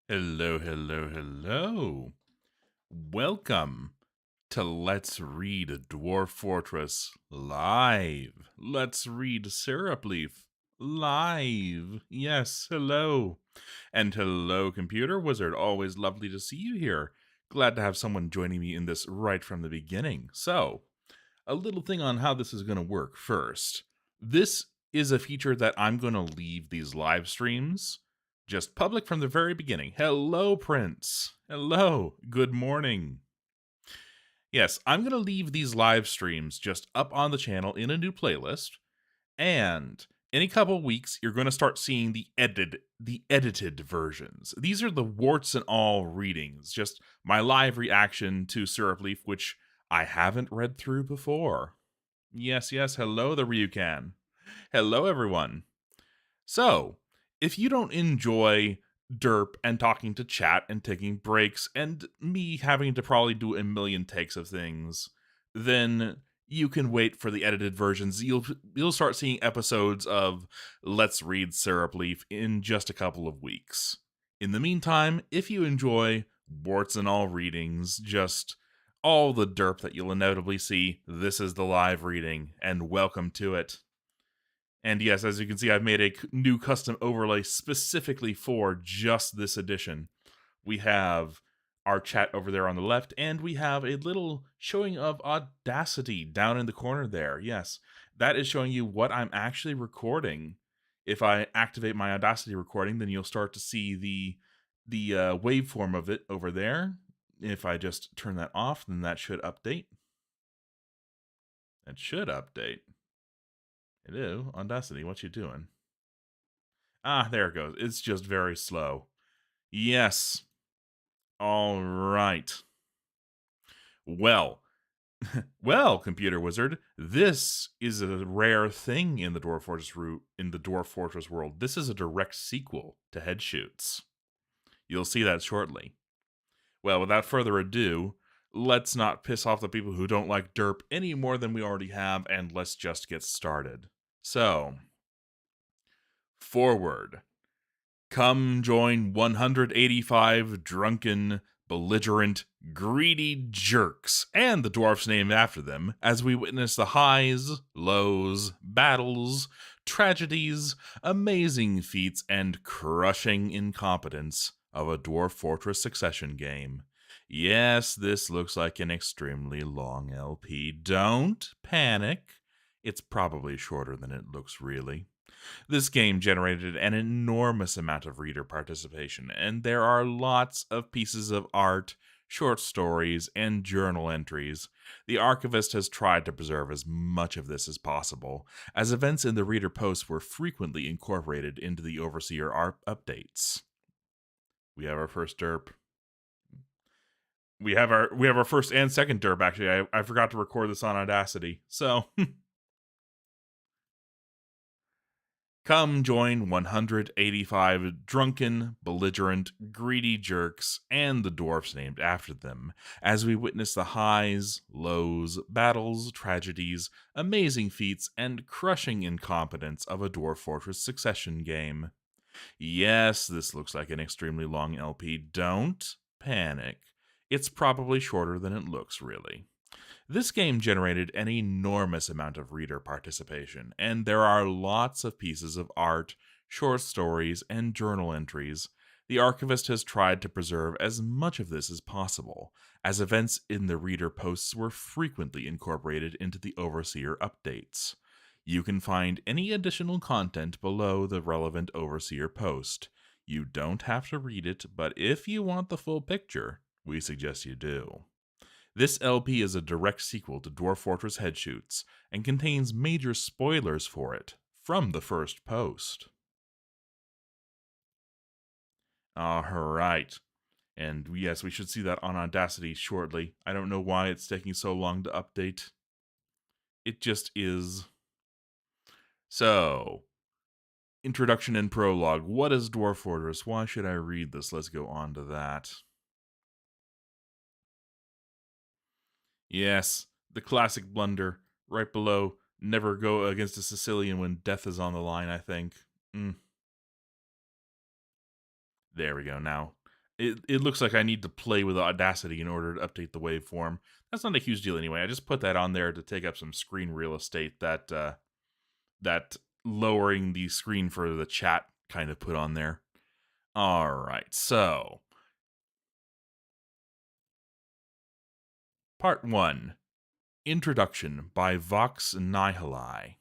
Hello, hello, hello. Welcome to Let's Read Dwarf Fortress Live. Let's read Syrupleaf Live. Yes, hello. And hello, Computer Wizard. Always lovely to see you here. Glad to have someone joining me in this right from the beginning. So, a little thing on how this is going to work first. This is a feature that I'm going to leave these live streams just public from the very beginning. Hello, Prince. Hello. Good morning. Yes, I'm going to leave these live streams just up on the channel in a new playlist. And in a couple weeks, you're going to start seeing the edited versions. These are the warts and all readings, just my live reaction to Syrupleaf, which I haven't read through before. Yes, yes. Hello, the Ryukan. Hello, everyone. So, if you don't enjoy derp and talking to chat and taking breaks and me having to probably do a million takes of things, then you can wait for the edited versions. You'll start seeing episodes of Let's Read Syrupleaf in just a couple of weeks. In the meantime, if you enjoy warts and all readings, just all the derp that you'll inevitably see, this is the live reading, and welcome to it. And yes, as you can see, I've made a new custom overlay specifically for just this edition. We have our chat over there on the left, and we have a little showing of Audacity down in the corner there. Yes, that is showing you what I'm actually recording. If I activate my Audacity recording, then you'll start to see the waveform of it over there. If I just turn that off, then that should update. It should update. Hello, Audacity, what you doing? Ah, there it goes. It's just very slow. Yes. All right. Well, well, Computer Wizard, this is a rare thing in the Dwarf Fortress world. This is a direct sequel to Headshoots. You'll see that shortly. Well, without further ado, let's not piss off the people who don't like derp any more than we already have, and let's just get started. So, forward. Come join 185 drunken, belligerent, greedy jerks, and the dwarfs named after them, as we witness the highs, lows, battles, tragedies, amazing feats, and crushing incompetence of a Dwarf Fortress Succession game. Yes, this looks like an extremely long LP. Don't panic. It's probably shorter than it looks, really. This game generated an enormous amount of reader participation, and there are lots of pieces of art, short stories, and journal entries. The archivist has tried to preserve as much of this as possible, as events in the reader posts were frequently incorporated into the Overseer updates. We have our first derp. We have our first and second derp. Actually, I forgot to record this on Audacity, so come join 185 drunken, belligerent, greedy jerks and the dwarfs named after them as we witness the highs, lows, battles, tragedies, amazing feats, and crushing incompetence of a Dwarf Fortress Succession game. Yes, this looks like an extremely long LP. Don't panic. It's probably shorter than it looks, really. This game generated an enormous amount of reader participation, and there are lots of pieces of art, short stories, and journal entries. The archivist has tried to preserve as much of this as possible, as events in the reader posts were frequently incorporated into the Overseer updates. You can find any additional content below the relevant Overseer post. You don't have to read it, but if you want the full picture, we suggest you do. This LP is a direct sequel to Dwarf Fortress Headshoots and contains major spoilers for it from the first post. Alright. And yes, we should see that on Audacity shortly. I don't know why it's taking so long to update. It just is. So, introduction and prologue. What is Dwarf Fortress? Why should I read this? Let's go on to that. Yes, the classic blunder. Right below, never go against a Sicilian when death is on the line, I think. There we go. Now, It looks like I need to play with Audacity in order to update the waveform. That's not a huge deal anyway. I just put that on there to take up some screen real estate that lowering the screen for the chat kind of put on there. All right, so Part 1, Introduction by Vox Nihili.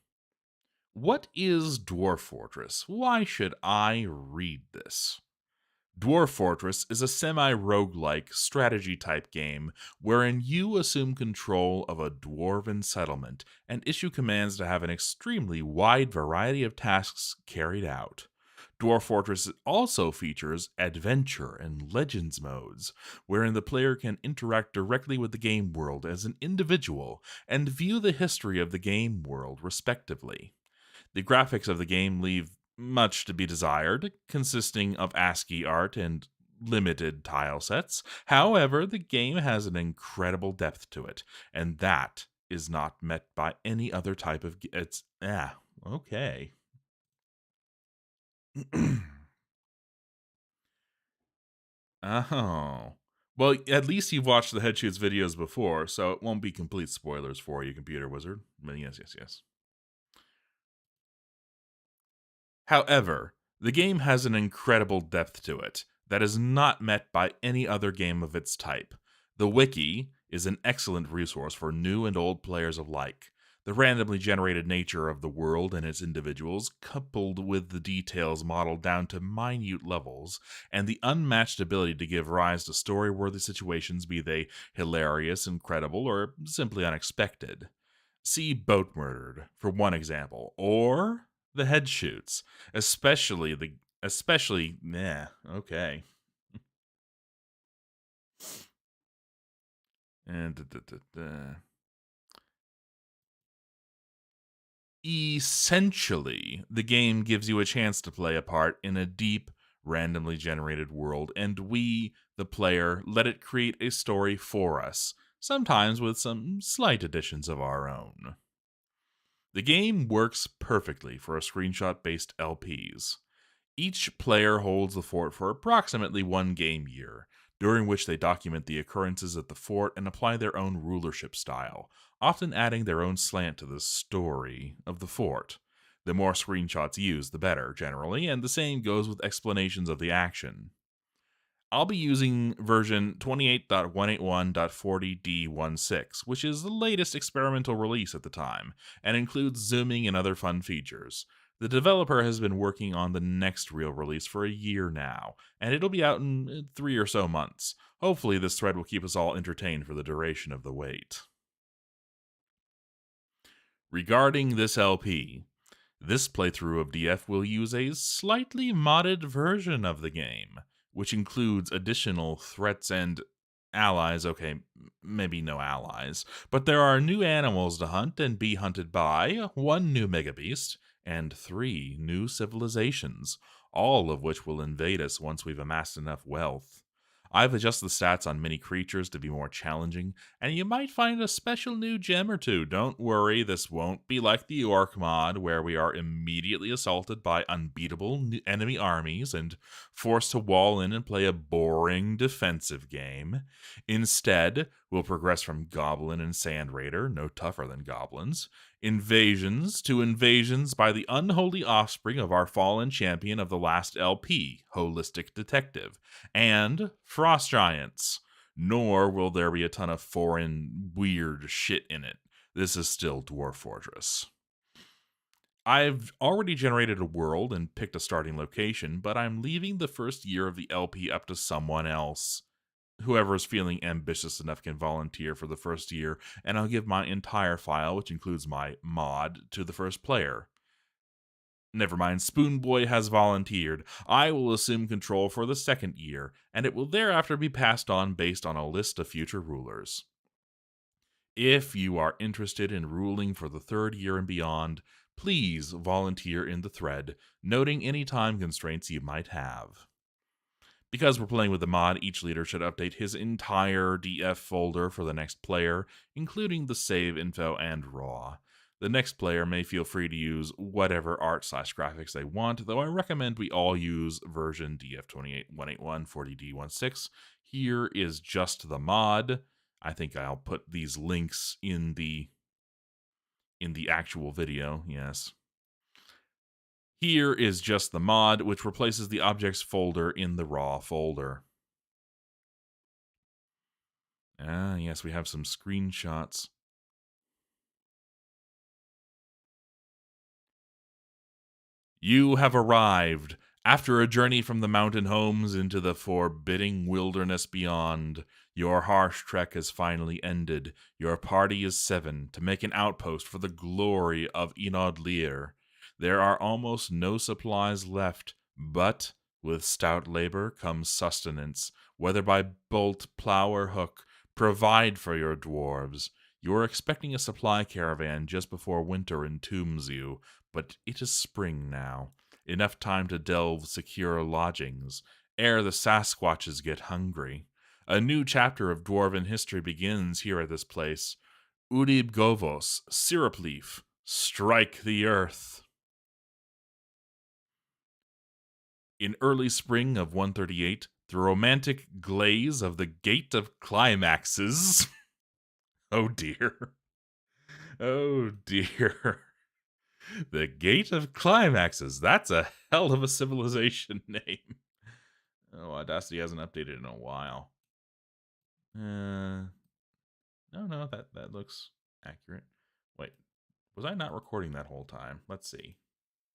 What is Dwarf Fortress? Why should I read this? Dwarf Fortress is a semi-roguelike strategy-type game wherein you assume control of a dwarven settlement and issue commands to have an extremely wide variety of tasks carried out. Dwarf Fortress also features adventure and legends modes, wherein the player can interact directly with the game world as an individual and view the history of the game world respectively. The graphics of the game leave much to be desired, consisting of ASCII art and limited tile sets. However, the game has an incredible depth to it, and that is not met by any other type of okay. Oh. Well, at least you've watched the Headshoots videos before, so it won't be complete spoilers for you, computer wizard. But yes. However, the game has an incredible depth to it that is not met by any other game of its type. The wiki is an excellent resource for new and old players alike. The randomly generated nature of the world and its individuals, coupled with the details modeled down to minute levels, and the unmatched ability to give rise to story worthy situations, be they hilarious, incredible, or simply unexpected. See Boat Murdered, for one example, or the Head Shoots, okay. And essentially, the game gives you a chance to play a part in a deep, randomly generated world, and we, the player, let it create a story for us, sometimes with some slight additions of our own. The game works perfectly for a screenshot based LPs. Each player holds the fort for approximately one game year, during which they document the occurrences at the fort and apply their own rulership style, often adding their own slant to the story of the fort. The more screenshots used, the better, generally, and the same goes with explanations of the action. I'll be using version 28.181.40D16, which is the latest experimental release at the time, and includes zooming and other fun features. The developer has been working on the next real release for a year now, and it'll be out in 3 or so months. Hopefully, this thread will keep us all entertained for the duration of the wait. Regarding this LP, this playthrough of DF will use a slightly modded version of the game, which includes additional threats and allies. Okay, maybe no allies, but there are new animals to hunt and be hunted by, one new mega beast, and 3 new civilizations, all of which will invade us once we've amassed enough wealth. I've adjusted the stats on many creatures to be more challenging, and you might find a special new gem or two. Don't worry, this won't be like the Orc mod, where we are immediately assaulted by unbeatable enemy armies and forced to wall in and play a boring defensive game. Instead, we'll progress from Goblin and Sand Raider, no tougher than goblins, invasions to invasions by the unholy offspring of our fallen champion of the last LP, Holistic Detective, and frost giants. Nor will there be a ton of foreign weird shit in it. This is still Dwarf Fortress. I've already generated a world and picked a starting location, but I'm leaving the first year of the LP up to someone else. Whoever is feeling ambitious enough can volunteer for the first year, and I'll give my entire file, which includes my mod, to the first player. Never mind, Spoonboy has volunteered. I will assume control for the second year, and it will thereafter be passed on based on a list of future rulers. If you are interested in ruling for the third year and beyond, please volunteer in the thread, noting any time constraints you might have. Because we're playing with the mod, each leader should update his entire DF folder for the next player, including the save info and raw. The next player may feel free to use whatever art/graphics they want, though I recommend we all use version DF28181 40D16. Here is just the mod. I think I'll put these links in the actual video, yes. Here is just the mod, which replaces the objects folder in the raw folder. Ah, yes, we have some screenshots. You have arrived. After a journey from the mountain homes into the forbidding wilderness beyond, your harsh trek has finally ended. Your party is 7 to make an outpost for the glory of Enod Lear. There are almost no supplies left, but with stout labor comes sustenance, whether by bolt, plow, or hook. Provide for your dwarves. You are expecting a supply caravan just before winter entombs you, but it is spring now. Enough time to delve secure lodgings, ere the Sasquatches get hungry. A new chapter of dwarven history begins here at this place. Udib Govos, Syrupleaf, strike the earth. In early spring of 138, the romantic glaze of the Gate of Climaxes. Oh dear. Oh dear. The Gate of Climaxes. That's a hell of a civilization name. Oh, Audacity hasn't updated in a while. No, that looks accurate. Wait, was I not recording that whole time? Let's see.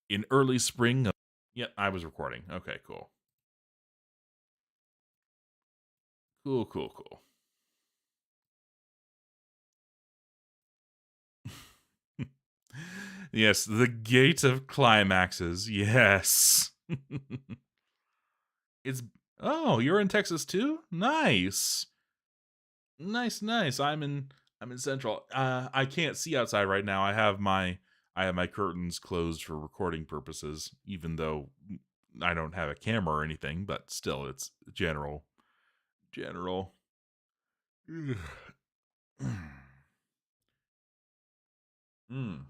In early spring of... Yep, I was recording. Okay, cool. Cool. Yes, the Gate of Climaxes. Yes. It's... Oh, you're in Texas too? Nice. Nice. I'm in Central. I can't see outside right now. I have my curtains closed for recording purposes, even though I don't have a camera or anything, but still it's general. Mm.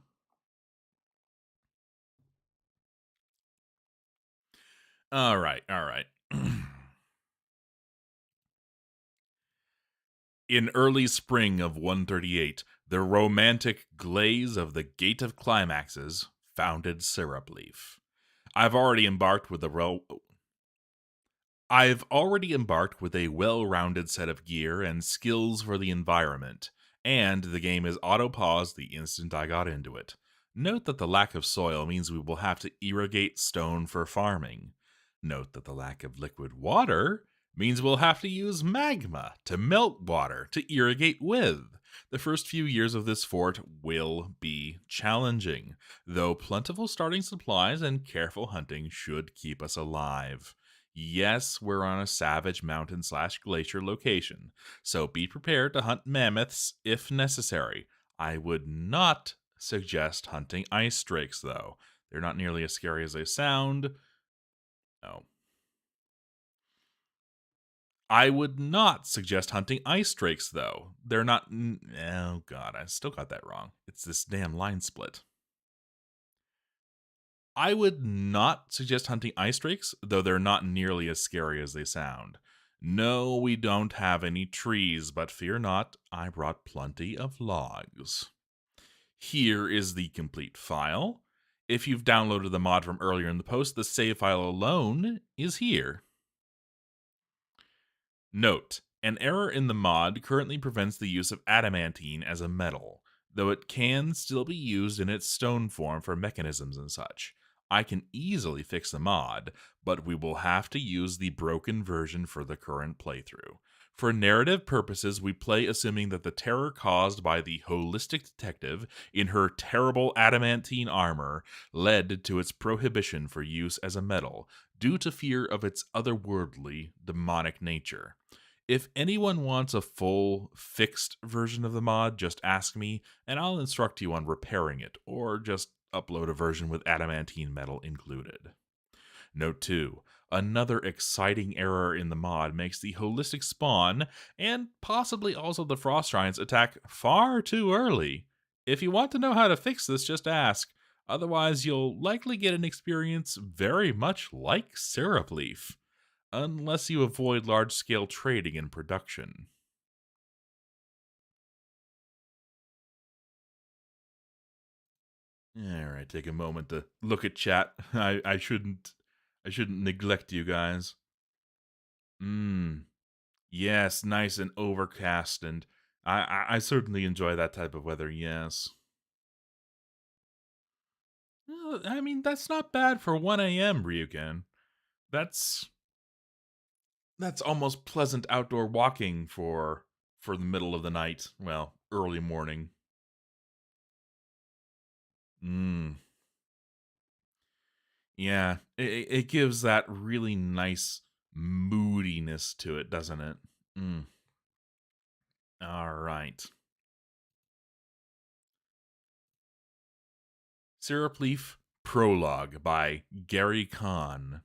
All right. In early spring of 138, the romantic glaze of the Gate of Climaxes founded Syrupleaf. I've already embarked with a I've already embarked with a well-rounded set of gear and skills for the environment, and the game is auto-paused the instant I got into it. Note that the lack of soil means we will have to irrigate stone for farming. Note that the lack of liquid water means we'll have to use magma to melt water to irrigate with. The first few years of this fort will be challenging, though plentiful starting supplies and careful hunting should keep us alive. Yes, we're on a savage mountain/glacier location, so be prepared to hunt mammoths if necessary. I would not suggest hunting ice drakes, though. They're not nearly as scary as they sound. No. I would not suggest hunting ice drakes, though. They're not. Oh, God, I still got that wrong. It's this damn line split. I would not suggest hunting ice drakes, though they're not nearly as scary as they sound. No, we don't have any trees, but fear not, I brought plenty of logs. Here is the complete file. If you've downloaded the mod from earlier in the post, the save file alone is here. Note, an error in the mod currently prevents the use of adamantine as a metal, though it can still be used in its stone form for mechanisms and such. I can easily fix the mod, but we will have to use the broken version for the current playthrough. For narrative purposes, we play assuming that the terror caused by the holistic detective in her terrible adamantine armor led to its prohibition for use as a metal, due to fear of its otherworldly, demonic nature. If anyone wants a full, fixed version of the mod, just ask me, and I'll instruct you on repairing it, or just upload a version with adamantine metal included. Note 2. Another exciting error in the mod makes the holistic spawn, and possibly also the frost giants, attack far too early. If you want to know how to fix this, just ask. Otherwise, you'll likely get an experience very much like Syrupleaf, unless you avoid large scale trading and production. All right, take a moment to look at chat. I shouldn't neglect you guys. Yes, nice and overcast, and I certainly enjoy that type of weather. Yes. I mean, that's not bad for 1 a.m. Ryuken. That's that's almost pleasant outdoor walking for the middle of the night. Well, early morning. Mm. Yeah, it gives that really nice moodiness to it, doesn't it? Mm. All right. Syrupleaf Prologue by Gary Kahn.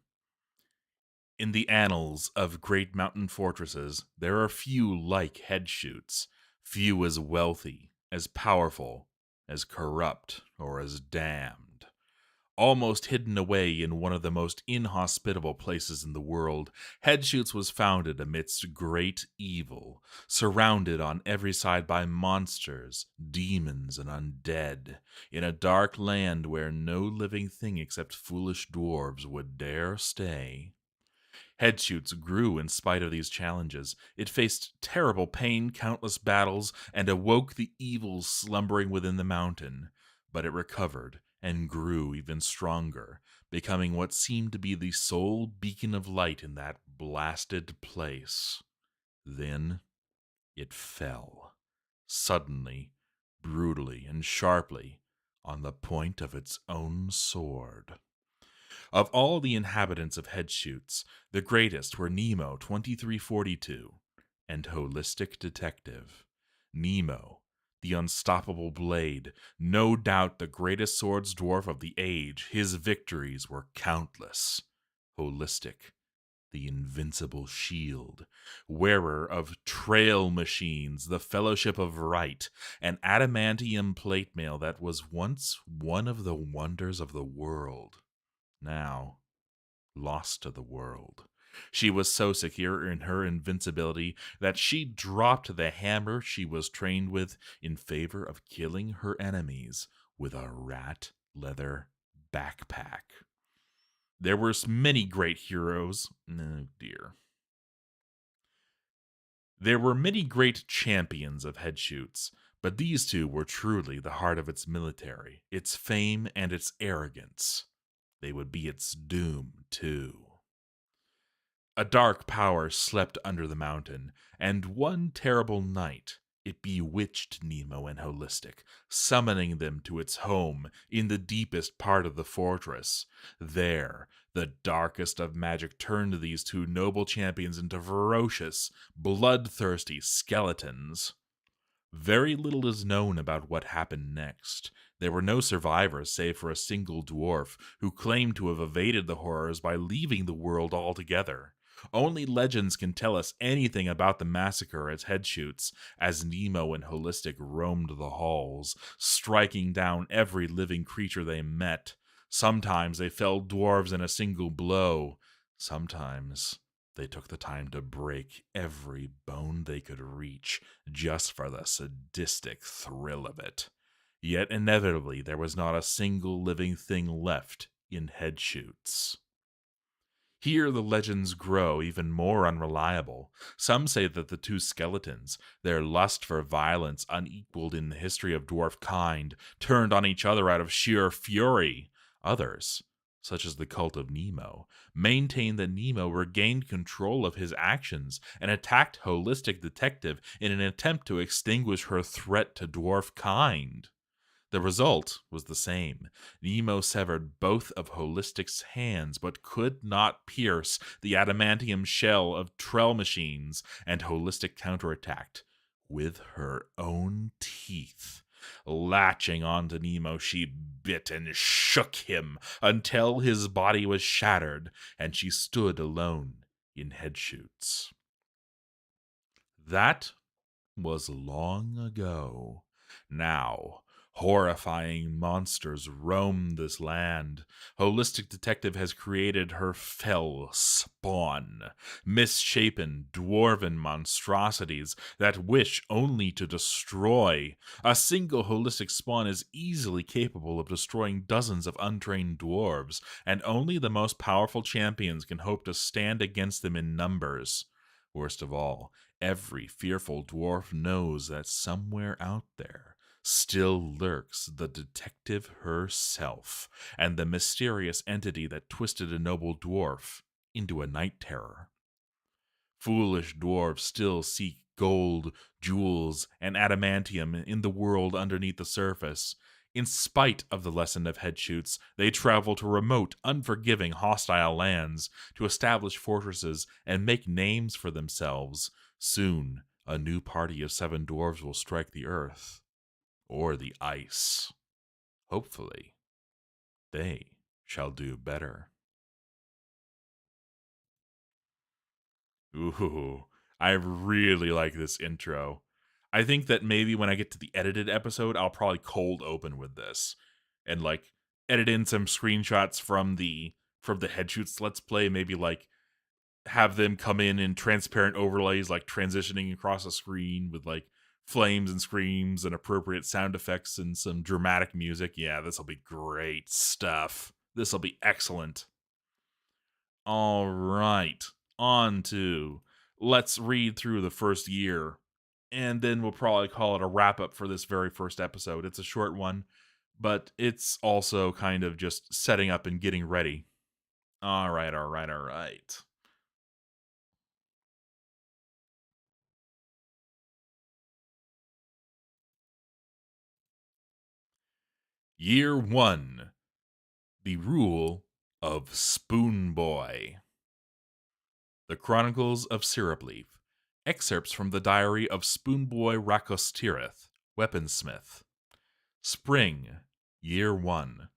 In the annals of great mountain fortresses, there are few like headshoots, few as wealthy, as powerful, as corrupt, or as damned. Almost hidden away in one of the most inhospitable places in the world, Headshoots was founded amidst great evil, surrounded on every side by monsters, demons, and undead, in a dark land where no living thing except foolish dwarves would dare stay. Headshoots grew in spite of these challenges. It faced terrible pain, countless battles, and awoke the evils slumbering within the mountain. But it recovered and grew even stronger, becoming what seemed to be the sole beacon of light in that blasted place. Then it fell, suddenly, brutally, and sharply, on the point of its own sword. Of all the inhabitants of Headshoots, the greatest were Nemo 2342 and Holistic Detective. Nemo, the unstoppable blade, no doubt the greatest swords dwarf of the age, his victories were countless. Holistic, the invincible shield, wearer of trail machines, the fellowship of right, an adamantium plate mail that was once one of the wonders of the world, now lost to the world. She was so secure in her invincibility that she dropped the hammer she was trained with in favor of killing her enemies with a rat leather backpack. There were many great heroes. Oh dear. There were many great champions of Headshoots, but these two were truly the heart of its military, its fame, and its arrogance. They would be its doom, too. A dark power slept under the mountain, and one terrible night it bewitched Nemo and Holistic, summoning them to its home in the deepest part of the fortress. There, the darkest of magic turned these two noble champions into ferocious, bloodthirsty skeletons. Very little is known about what happened next. There were no survivors save for a single dwarf who claimed to have evaded the horrors by leaving the world altogether. Only legends can tell us anything about the massacre at Headshoots, as Nemo and Holistic roamed the halls, striking down every living creature they met. Sometimes they felled dwarves in a single blow. Sometimes they took the time to break every bone they could reach just for the sadistic thrill of it. Yet inevitably there was not a single living thing left in Headshoots. Here the legends grow even more unreliable. Some say that the two skeletons, their lust for violence unequaled in the history of dwarf kind, turned on each other out of sheer fury. Others, such as the cult of Nemo, maintain that Nemo regained control of his actions and attacked Holistic Detective in an attempt to extinguish her threat to dwarf kind. The result was the same. Nemo severed both of Holistic's hands, but could not pierce the adamantium shell of Trell machines, and Holistic counterattacked with her own teeth. Latching onto Nemo, she bit and shook him until his body was shattered, and she stood alone in Headshoots. That was long ago. Now, Horrifying monsters roam this land. Holistic Detective has created her fell spawn, misshapen dwarven monstrosities that wish only to destroy. A single holistic spawn is easily capable of destroying dozens of untrained dwarves, and only the most powerful champions can hope to stand against them in numbers. Worst of all, every fearful dwarf knows that somewhere out there still lurks the detective herself and the mysterious entity that twisted a noble dwarf into a night terror. Foolish dwarves still seek gold, jewels, and adamantium in the world underneath the surface. In spite of the lesson of headshoots, they travel to remote, unforgiving, hostile lands to establish fortresses and make names for themselves. Soon, a new party of 7 dwarves will strike the earth. Or the ice. Hopefully, they shall do better. Ooh, I really like this intro. I think that maybe when I get to the edited episode, I'll probably cold open with this and like edit in some screenshots from the headshoots let's play, maybe like have them come in transparent overlays, like transitioning across a screen with like flames and screams and appropriate sound effects and some dramatic music. Yeah, this will be great stuff. This will be excellent. All right, on to let's read through the first year, and then we'll probably call it a wrap up for this very first episode. It's a short one, but it's also kind of just setting up and getting ready. All right, all right, all right. Year 1. The Rule of Spoonboy. The Chronicles of Syrupleaf. Excerpts from the diary of Spoonboy Rakostirith, weaponsmith. Spring, Year 1.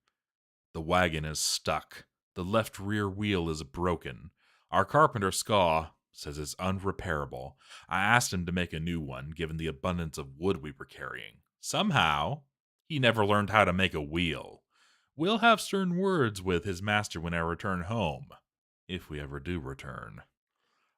The wagon is stuck. The left rear wheel is broken. Our carpenter Skaw says it's unrepairable. I asked him to make a new one, given the abundance of wood we were carrying. Somehow, he never learned how to make a wheel. We'll have stern words with his master when I return home, if we ever do return.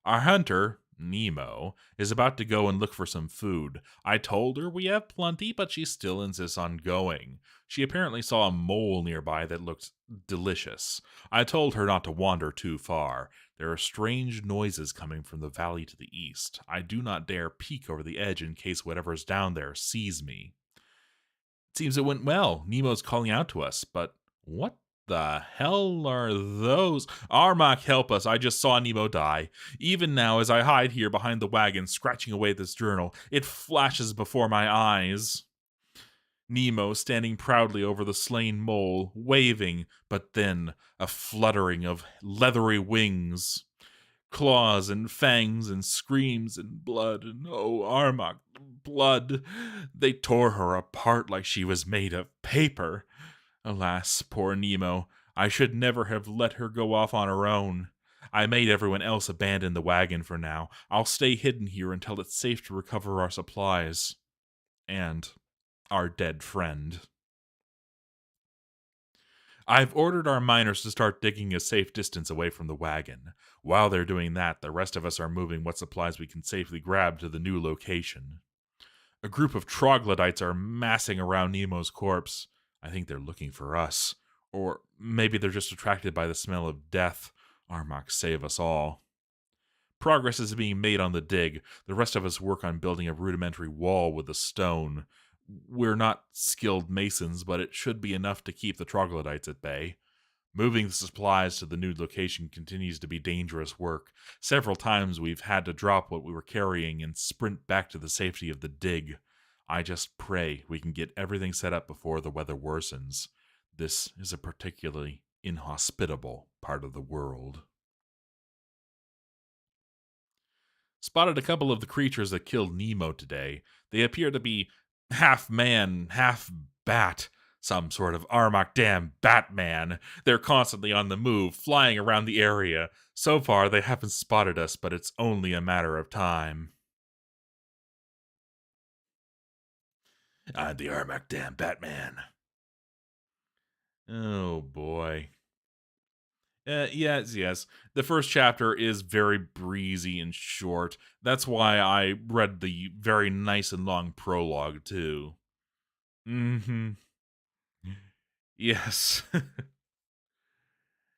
Our hunter, Nemo, is about to go and look for some food. I told her we have plenty, but she still insists on going. She apparently saw a mole nearby that looked delicious. I told her not to wander too far. There are strange noises coming from the valley to the east. I do not dare peek over the edge in case whatever's down there sees me. It seems it went well. Nemo's calling out to us, but what the hell are those? Armak, help us. I just saw Nemo die. Even now, as I hide here behind the wagon, scratching away at this journal, it flashes before my eyes. Nemo standing proudly over the slain mole, waving, but then a fluttering of leathery wings. Claws and fangs and screams and blood, and oh, Armak, blood. They tore her apart like she was made of paper. Alas, poor Nemo, I should never have let her go off on her own. I made everyone else abandon the wagon for now. I'll stay hidden here until it's safe to recover our supplies. And our dead friend. I've ordered our miners to start digging a safe distance away from the wagon. While they're doing that, the rest of us are moving what supplies we can safely grab to the new location. A group of troglodytes are massing around Nemo's corpse. I think they're looking for us. Or maybe they're just attracted by the smell of death. Armak, save us all. Progress is being made on the dig. The rest of us work on building a rudimentary wall with the stone. We're not skilled masons, but it should be enough to keep the troglodytes at bay. Moving the supplies to the new location continues to be dangerous work. Several times we've had to drop what we were carrying and sprint back to the safety of the dig. I just pray we can get everything set up before the weather worsens. This is a particularly inhospitable part of the world. Spotted a couple of the creatures that killed Nemo today. They appear to be half man, half bat. Some sort of Armak damn Batman. They're constantly on the move, flying around the area. So far, they haven't spotted us, but it's only a matter of time. I'm the Armac damn Batman. Oh boy. Yes. The first chapter is very breezy and short. That's why I read the very nice and long prologue too. Mm-hmm. Yes.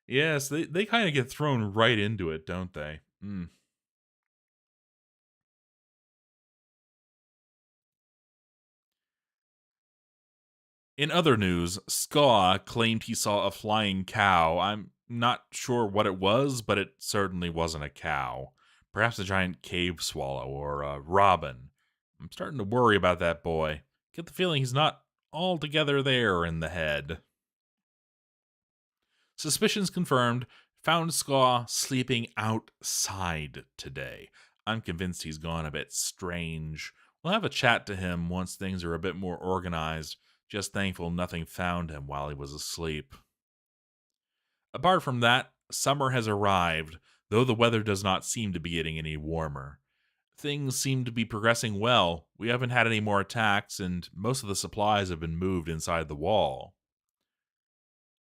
Yes, they kind of get thrown right into it, don't they? Mm. In other news, Skaw claimed he saw a flying cow. I'm not sure what it was, but it certainly wasn't a cow. Perhaps a giant cave swallow or a robin. I'm starting to worry about that boy. Get the feeling he's not altogether there in the head. Suspicions confirmed. Found Skaw sleeping outside today. I'm convinced he's gone a bit strange. We'll have a chat to him once things are a bit more organized. Just thankful nothing found him while he was asleep. Apart from that, summer has arrived, though the weather does not seem to be getting any warmer. Things seem to be progressing well. We haven't had any more attacks, and most of the supplies have been moved inside the wall.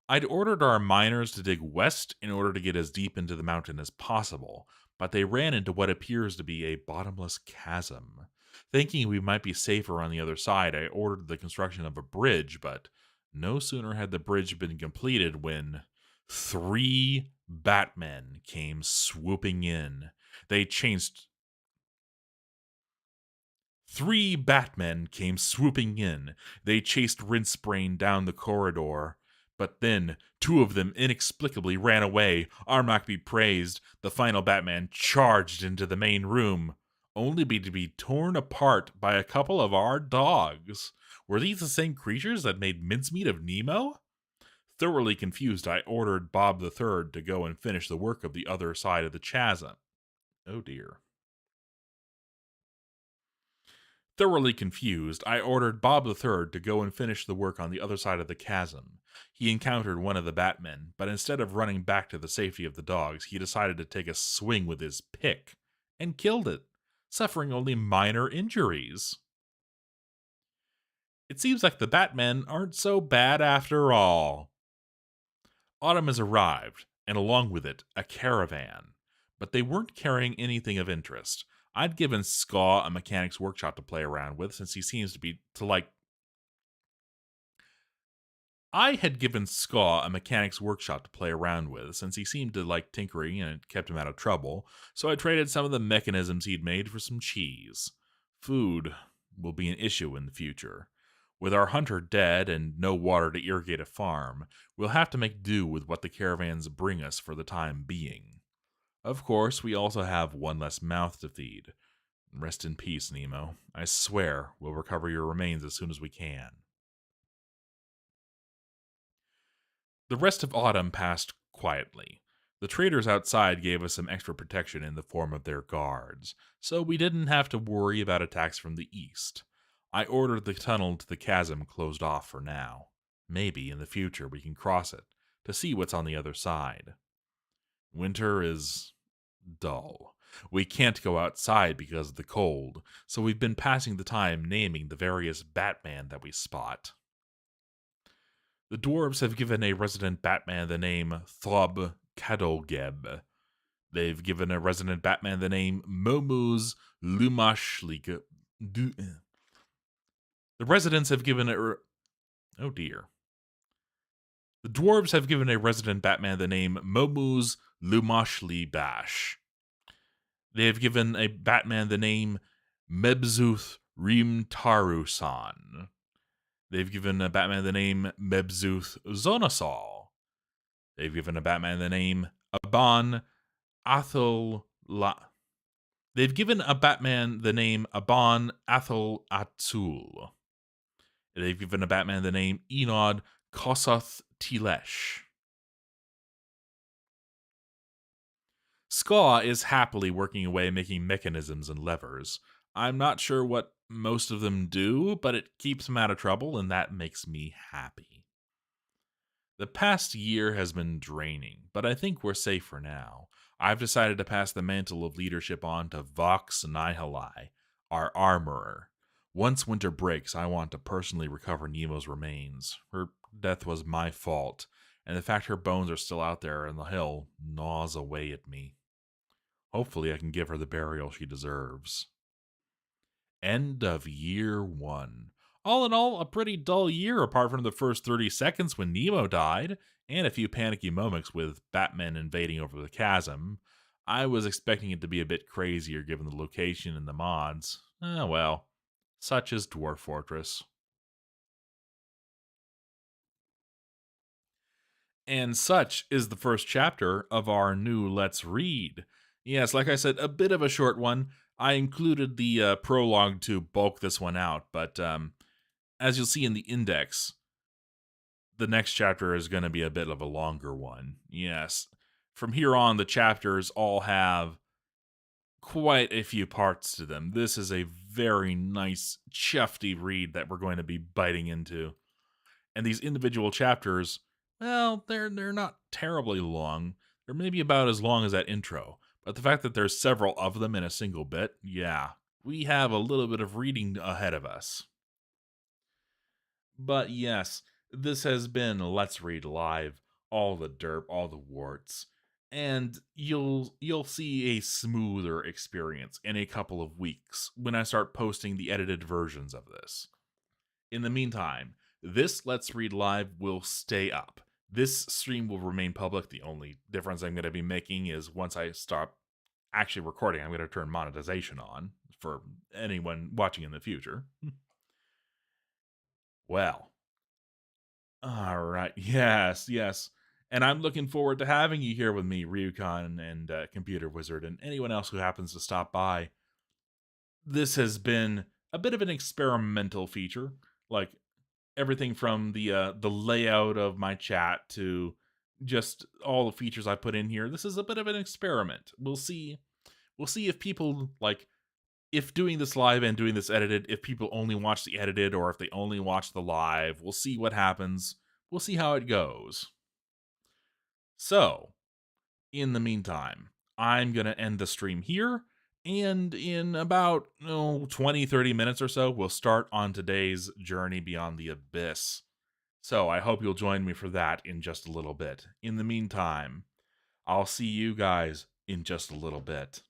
I'd ordered our miners to dig west in order to get as deep into the mountain as possible, but they ran into what appears to be a bottomless chasm. Thinking we might be safer on the other side, I ordered the construction of a bridge, but no sooner had the bridge been completed when 3 Batmen came swooping in. They chased 3 Batmen came swooping in. They chased Rincebrain down the corridor. But then, 2 of them inexplicably ran away. Armagh be praised, the final Batman charged into the main room, only to be torn apart by a couple of our dogs. Were these the same creatures that made mincemeat of Nemo? Thoroughly confused, I ordered Bob the Third to go and finish the work of the other side of the chasm. Oh dear. Thoroughly confused, I ordered Bob the Third to go and finish the work on the other side of the chasm. He encountered one of the Batmen, but instead of running back to the safety of the dogs, he decided to take a swing with his pick and killed it, suffering only minor injuries. It seems like the Batmen aren't so bad after all. Autumn has arrived, and along with it, a caravan. But they weren't carrying anything of interest. I'd given Skaw a mechanic's workshop to play around with since he seems to like. I had given Skaw a mechanic's workshop to play around with since he seemed to like tinkering and it kept him out of trouble, so I traded some of the mechanisms he'd made for some cheese. Food will be an issue in the future. With our hunter dead and no water to irrigate a farm, we'll have to make do with what the caravans bring us for the time being. Of course, we also have one less mouth to feed. Rest in peace, Nemo. I swear we'll recover your remains as soon as we can. The rest of autumn passed quietly. The traders outside gave us some extra protection in the form of their guards, so we didn't have to worry about attacks from the east. I ordered the tunnel to the chasm closed off for now. Maybe in the future we can cross it to see what's on the other side. Winter is dull. We can't go outside because of the cold, so we've been passing the time naming the various Batman that we spot. The dwarves have given a resident Batman the name Throb Cadogeb. They've given a resident Batman the name Momuz Lumashlik. The residents have given a. Oh dear. The dwarves have given a resident Batman the name Momuz Lumashli Bash. They have given a Batman the name Mebzuth Rimtarusan. They've given a Batman the name Mebzuth Zonasol. They've given a Batman the name Aban Athel La. They've given a Batman the name Aban Athel Atul. They've given a Batman the name Enod Kosoth Tilesh. Skaw is happily working away making mechanisms and levers. I'm not sure what most of them do, but it keeps him out of trouble, and that makes me happy. The past year has been draining, but I think we're safe for now. I've decided to pass the mantle of leadership on to Vox Nihili, our armorer. Once winter breaks, I want to personally recover Nemo's remains. Her death was my fault, and the fact her bones are still out there in the hill gnaws away at me. Hopefully, I can give her the burial she deserves. End of year one. All in all, a pretty dull year apart from the first 30 seconds when Nemo died, and a few panicky moments with Batman invading over the chasm. I was expecting it to be a bit crazier given the location and the mods. Well, such is Dwarf Fortress. And such is the first chapter of our new Let's Read. Yes, like I said, a bit of a short one. I included the prologue to bulk this one out, but as you'll see in the index, the next chapter is going to be a bit of a longer one. Yes. From here on, the chapters all have quite a few parts to them. This is a very nice, chufty read that we're going to be biting into. And these individual chapters, well, they're not terribly long. They're maybe about as long as that intro. But the fact that there's several of them in a single bit, yeah, we have a little bit of reading ahead of us. But yes, this has been Let's Read Live, all the derp, all the warts. And you'll see a smoother experience in a couple of weeks when I start posting the edited versions of this. In the meantime, this Let's Read Live will stay up. This stream will remain public. The only difference I'm going to be making is once I stop actually recording, I'm going to turn monetization on for anyone watching in the future. Well, all right. Yes, yes. And I'm looking forward to having you here with me, Ryukon and Computer Wizard, and anyone else who happens to stop by. This has been a bit of an experimental feature. Like, everything from the layout of my chat to just all the features I put in here. This is a bit of an experiment. We'll see if people like if doing this live and doing this edited, if people only watch the edited or if they only watch the live. We'll see what happens. We'll see how it goes. So, in the meantime, I'm going to end the stream here. And in about 20, 30 minutes or so, we'll start on today's journey beyond the abyss. So I hope you'll join me for that in just a little bit. In the meantime, I'll see you guys in just a little bit.